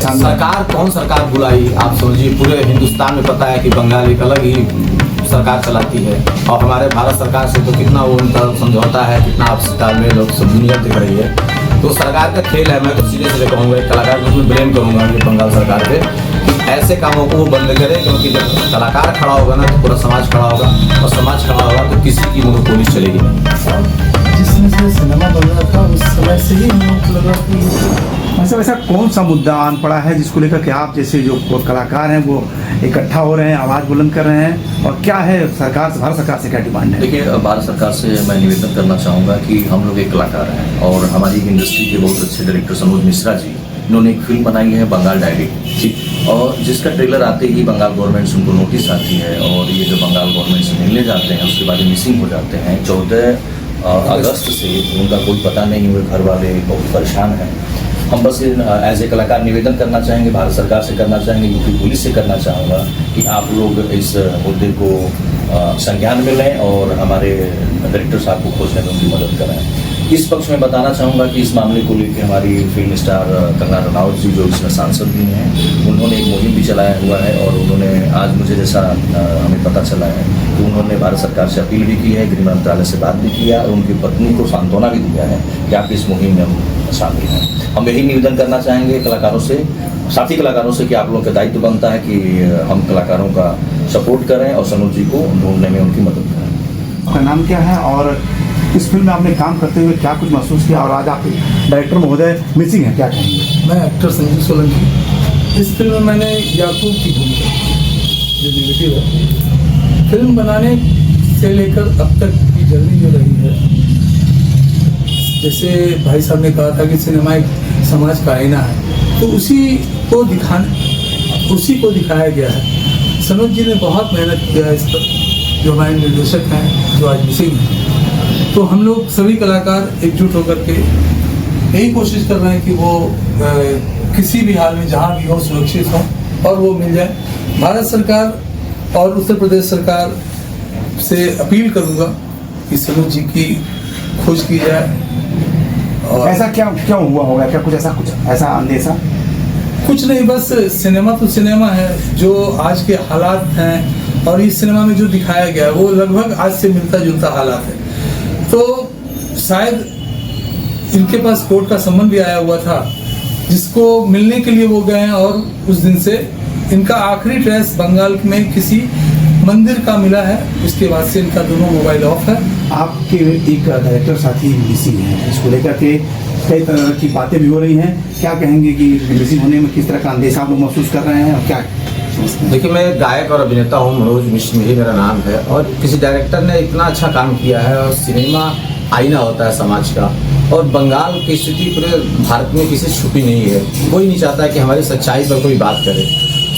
सामने? सरकार कौन सरकार बुलाई, आप समझिए पूरे हिंदुस्तान में पता है कि बंगाल एक अलग ही सरकार चलाती है और हमारे भारत सरकार से तो कितना वो उनका समझौता है, कितना आपसी तालमेल और सब दुनिया दिख रही है। तो सरकार का खेल है। मैं तो सीधे सीधे कहूँगा, एक कलाकार को मैं ब्लेम करूँगा ये बंगाल सरकार पे कि ऐसे कामों को वो बंद करे, क्योंकि जब कलाकार खड़ा होगा ना तो पूरा समाज खड़ा होगा और समाज खड़ा होगा तो किसी की मोनोपोली चलेगी नहीं। जिसमें से सिनेमा बन रहा था उस समय से ही हम लोग को लगा कि ऐसा कौन सा मुद्दा आन पड़ा है जिसको लेकर के आप जैसे जो कलाकार हैं वो इकट्ठा हो रहे हैं, आवाज़ बुलंद कर रहे हैं, और क्या है सरकार से, भारत सरकार से क्या डिमांड है? देखिए, भारत सरकार से मैं निवेदन करना चाहूँगा कि हम लोग एक कलाकार हैं और हमारी इंडस्ट्री के बहुत अच्छे डायरेक्टर सनोज मिश्रा जी, इन्होंने एक फिल्म बनाई है बंगाल डायरी, और जिसका ट्रेलर आते ही बंगाल गवर्नमेंट से उनको नोटिस आती है और ये जो बंगाल गवर्नमेंट से मिलने जाते हैं उसके बाद मिसिंग हो जाते हैं। 14 अगस्त से उनका कोई पता नहीं हुए, घर वाले बहुत परेशान हैं। हम बस एज ए कलाकार निवेदन करना चाहेंगे, भारत सरकार से करना चाहेंगे, यूपी पुलिस से करना चाहूँगा कि आप लोग इस मुद्दे को संज्ञान में लें और हमारे डायरेक्टर साहब को खोजने में उनकी मदद करें। इस पक्ष में बताना चाहूँगा कि इस मामले को लेकर हमारी फिल्म स्टार कंगना रनौत जी, जो इसमें सांसद भी हैं, उन्होंने एक मुहिम भी चलाया हुआ है और उन्होंने आज मुझे जैसा हमें पता चला है कि उन्होंने भारत सरकार से अपील भी की है, गृह मंत्रालय से बात भी किया और उनकी पत्नी को सांत्वना भी दिया है कि आप इस मुहिम में शामिल हैं। हम यही निवेदन करना चाहेंगे कलाकारों से, साथी कलाकारों से, कि आप लोगों का दायित्व बनता है कि हम कलाकारों का सपोर्ट करें और सनोज जी को ढूंढने में उनकी मदद करें। आपका नाम क्या है और इस फिल्म में आपने काम करते हुए क्या कुछ महसूस किया, और आज आप डायरेक्टर महोदय मिसिंग हैं, क्या कहेंगे? मैं एक्टर संजीव सोलंकी। इस फिल्म में मैंने याकूब की भूमिका जो निगेटिव है। फिल्म बनाने से लेकर अब तक की जर्नी जो रही है, जैसे भाई साहब ने कहा था कि सिनेमा एक समाज का आईना है, तो उसी को दिखाया गया है। सनोज जी ने बहुत मेहनत किया है इस पर, जो हमारे निर्देशक हैं जो आज मिसिंग हैं। तो हम लोग सभी कलाकार एकजुट होकर के यही कोशिश कर रहे हैं कि वो किसी भी हाल में जहाँ भी हो सुरक्षित हो और वो मिल जाए। भारत सरकार और उत्तर प्रदेश सरकार से अपील करूँगा कि सनोज जी की खोज की जाए। और ऐसा क्यों हुआ होगा, क्या कुछ ऐसा अंदेशा? कुछ नहीं, बस सिनेमा तो सिनेमा है, जो आज के हालात हैं और इस सिनेमा में जो दिखाया गया है वो लगभग आज से मिलता जुलता हालात है। तो शायद इनके पास कोर्ट का सम्मन भी आया हुआ था, जिसको मिलने के लिए वो गए हैं, और उस दिन से इनका आखिरी ट्रेस बंगाल में किसी मंदिर का मिला है। उसके बाद से इनका दोनों मोबाइल ऑफ है। आपके एक डायरेक्टर साथी मिसिंग हैं, इसको लेकर के कई तरह की बातें भी हो रही हैं, क्या कहेंगे कि मिसिंग होने में किस तरह का अंदेशा आप लोग महसूस कर रहे हैं और क्या? देखिए, मैं गायक और अभिनेता हूँ, मनोज मिश्र ही मेरा नाम है, और किसी डायरेक्टर ने इतना अच्छा काम किया है, और सिनेमा आईना होता है समाज का, और बंगाल की स्थिति पूरे भारत में किसी छुपी नहीं है। कोई नहीं चाहता कि हमारी सच्चाई पर कोई बात करे।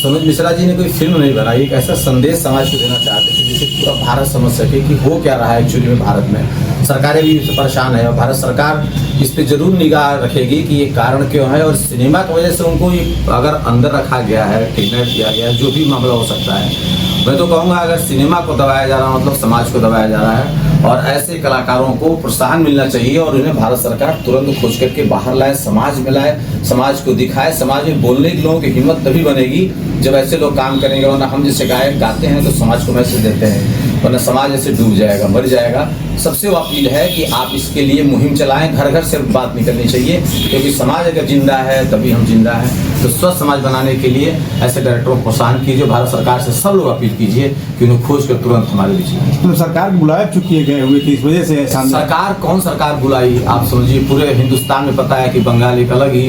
सनोज मिश्रा जी ने कोई फिल्म नहीं बनाई, एक ऐसा संदेश समाज को देना चाहते थे जिससे पूरा भारत समझ सके कि हो क्या रहा है एक्चुअली में भारत में। सरकारें भी इससे परेशान है और भारत सरकार इस पे जरूर निगाह रखेगी कि ये कारण क्यों है, और सिनेमा की वजह से उनको अगर अंदर रखा गया है, किडनैप किया गया है, जो भी मामला हो सकता है। मैं तो कहूँगा अगर सिनेमा को दबाया जा रहा है मतलब समाज को दबाया जा रहा है, और ऐसे कलाकारों को प्रोत्साहन मिलना चाहिए और उन्हें भारत सरकार तुरंत खोज करके बाहर लाए, समाज में लाए, समाज को दिखाए। समाज में बोलने के लोगों की हिम्मत तभी बनेगी जब ऐसे लोग काम करेंगे, वरना हम जैसे गायक गाते हैं तो समाज को मैसेज देते हैं, वरना समाज ऐसे डूब जाएगा, मर जाएगा। सबसे वो अपील है कि आप इसके लिए मुहिम चलाएं, घर घर से बात नहीं करनी चाहिए, क्योंकि समाज अगर जिंदा है तभी हम जिंदा हैं। तो स्वस्थ समाज बनाने के लिए ऐसे डायरेक्टरों को प्रोत्साहन कीजिए, भारत सरकार से सब लोग अपील कीजिए कि उन्हें खोज कर तुरंत हमारे बीच में। तो सरकार बुलाए चुकी गए हुए थे, इस वजह से सरकार कौन सरकार बुलाई, आप समझिए पूरे हिंदुस्तान में पता है कि बंगाल एक अलग ही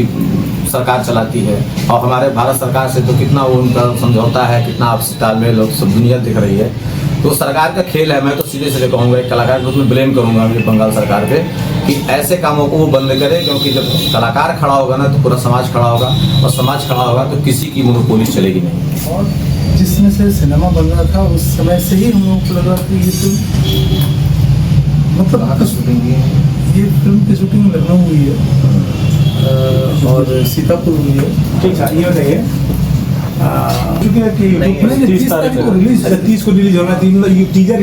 सरकार चलाती है और हमारे भारत सरकार से तो कितना वो उनका समझौता है, कितना आपसी तालमेल और सब दुनिया दिख रही है। तो सरकार का खेल है। मैं तो सीधे सीधे कहूँगा, एक कलाकार को मैं ब्लेम करूँगा ये बंगाल सरकार पे कि ऐसे कामों को वो बंद करे, क्योंकि जब कलाकार खड़ा होगा ना तो पूरा समाज खड़ा होगा, और समाज खड़ा होगा तो किसी की मोनोपोली चलेगी नहीं। और जिसमें से सिनेमा बन रहा था उस समय से ही हम लोगों को लगा कि ये फिल्म मतलब ये फिल्म की शूटिंग लखनऊ हुई है और सीतापुर हुई है। ठीक है, ये बताइए कि 30 को रिलीज होना थी, मतलब टीजर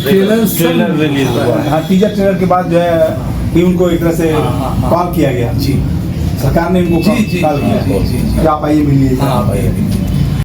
ट्रेलर रिलीज हुआ है। हाँ, टीजर ट्रेलर के बाद जो है कि उनको एक तरह से कॉल किया गया। जी, सरकार ने इनको जी, जी, कॉल किया जी, जी, जी। कि आप आइए मिलिए। हाँ भाई